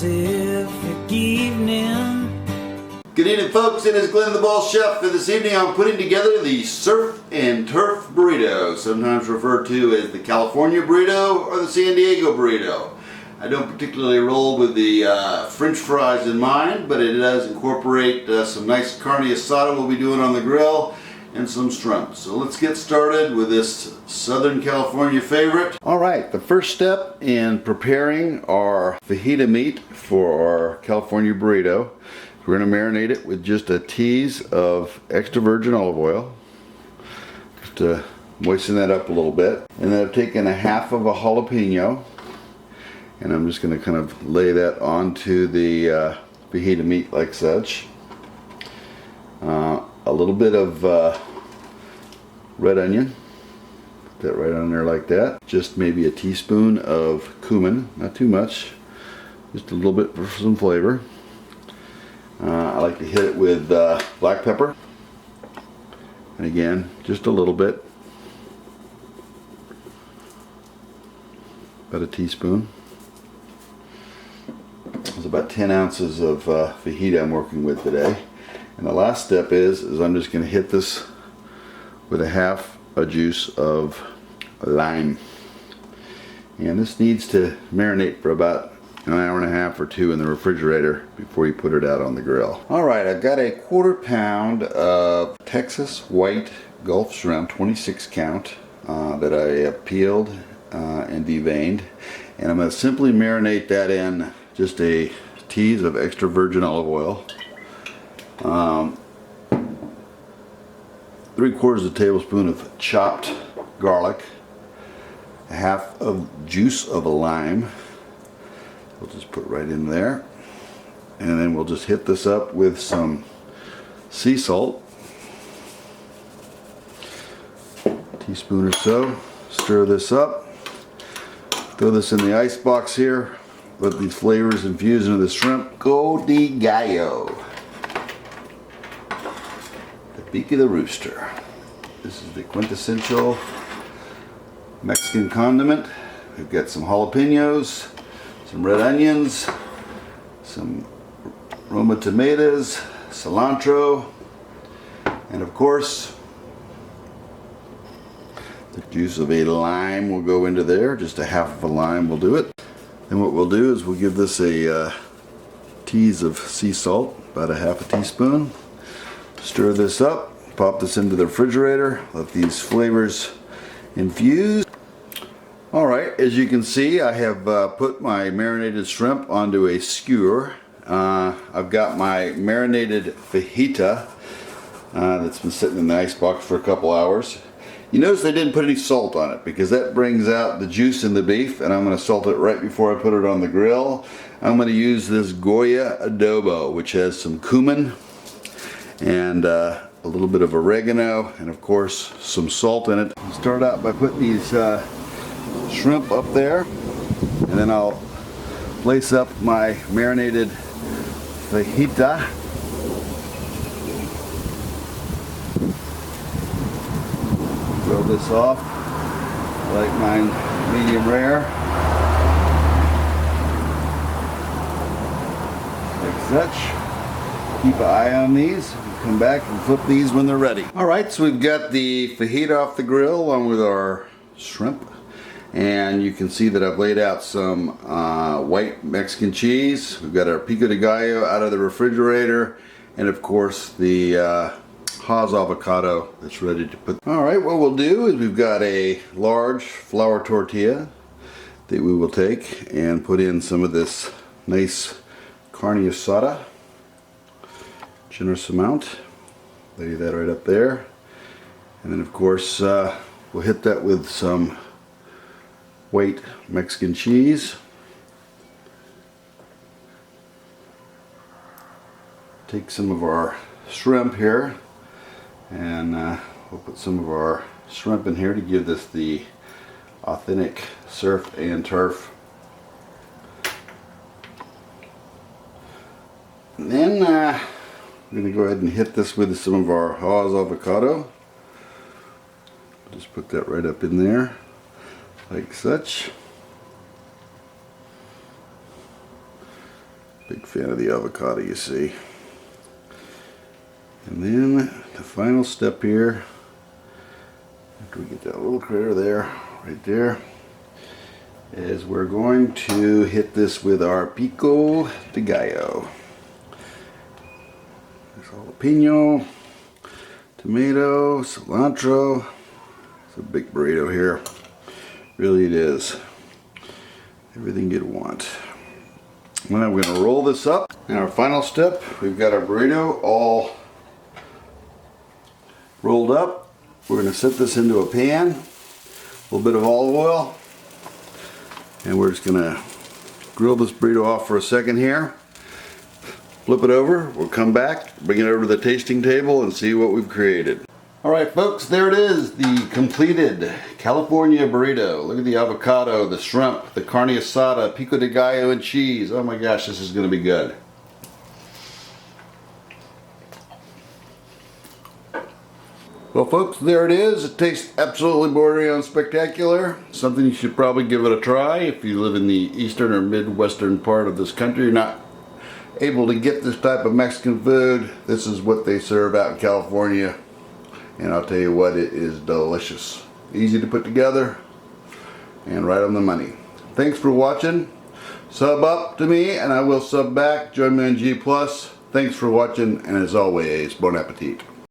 Pacific evening. Good evening, folks. It is Glenn the Ball Chef. For this evening, I'm putting together the Surf and Turf Burrito, sometimes referred to as the California Burrito or the San Diego Burrito. I don't particularly roll with the French fries in mind, but it does incorporate some nice carne asada we'll be doing on the grill and some shrimp. So let's get started with this Southern California favorite. Alright, the first step in preparing our fajita meat for our California burrito, we're going to marinate it with just a tease of extra virgin olive oil, just to moisten that up a little bit. And then I've taken a half of a jalapeno, and I'm just going to kind of lay that onto the fajita meat like such. A little bit of red onion, put that right on there like that. Just maybe a teaspoon of cumin, not too much, just a little bit for some flavor. I like to hit it with black pepper, and again, just a little bit, about a teaspoon. It's about 10 ounces of fajita I'm working with today. And the last step is I'm just going to hit this with a half a juice of lime. And this needs to marinate for about an hour and a half or two in the refrigerator before you put it out on the grill. Alright, I've got a 1/4 pound of Texas white Gulf shrimp, 26 count, that I have peeled and deveined. And I'm going to simply marinate that in just a tease of extra virgin olive oil, 3/4 of a tablespoon of chopped garlic, a half of juice of a lime. We'll just put right in there, and then we'll just hit this up with some sea salt, a teaspoon or so. Stir this up, throw this in the ice box here, let these flavors infuse into the shrimp. Pico de Gallo, the beak of the rooster. This is the quintessential Mexican condiment. We've got some jalapenos, some red onions, some Roma tomatoes, cilantro, and of course the juice of a lime will go into there. Just a half of a lime will do it. And what we'll do is we'll give this a tease of sea salt, about a half a teaspoon. Stir this up, pop this into the refrigerator, let these flavors infuse. Alright, as you can see, I have put my marinated shrimp onto a skewer. I've got my marinated fajita that's been sitting in the ice box for a couple hours. You notice I didn't put any salt on it because that brings out the juice in the beef, and I'm going to salt it right before I put it on the grill. I'm going to use this Goya adobo, which has some cumin and a little bit of oregano, and of course some salt in it. I'll start out by putting these shrimp up there, and then I'll place up my marinated fajita. Throw this off. I like mine medium rare, like such. Keep an eye on these. Come back and flip these when they're ready. Alright, so we've got the fajita off the grill along with our shrimp. And you can see that I've laid out some white Mexican cheese. We've got our Pico de Gallo out of the refrigerator, and of course the Haas avocado that's ready to put. Alright, what we'll do is we've got a large flour tortilla that we will take and put in some of this nice carne asada. Generous amount. Lay that right up there. And then of course we'll hit that with some white Mexican cheese. Take some of our shrimp here, and we'll put some of our shrimp in here to give this the authentic surf and turf. And then we're going to go ahead and hit this with some of our Haas avocado. Just put that right up in there like such. Big fan of the avocado, you see. And then the final step here, after we get that little critter there, right there, is we're going to hit this with our Pico de Gallo. There's jalapeno, tomato, cilantro. It's a big burrito here. Really it is. Everything you'd want. Now we're going to roll this up. And our final step, we've got our burrito all rolled up. We're going to set this into a pan, a little bit of olive oil, and we're just going to grill this burrito off for a second here. Flip it over, we'll come back, bring it over to the tasting table and see what we've created. Alright folks, there it is, the completed California burrito. Look at the avocado, the shrimp, the carne asada, pico de gallo and cheese. Oh my gosh, this is going to be good. Well folks, there it is. It tastes absolutely bordering on spectacular. Something you should probably give it a try if you live in the eastern or midwestern part of this country. You're not able to get this type of Mexican food. This is what they serve out in California. And I'll tell you what, it is delicious. Easy to put together and right on the money. Thanks for watching. Sub up to me and I will sub back. Join me on G+. Thanks for watching, and as always, bon appetit.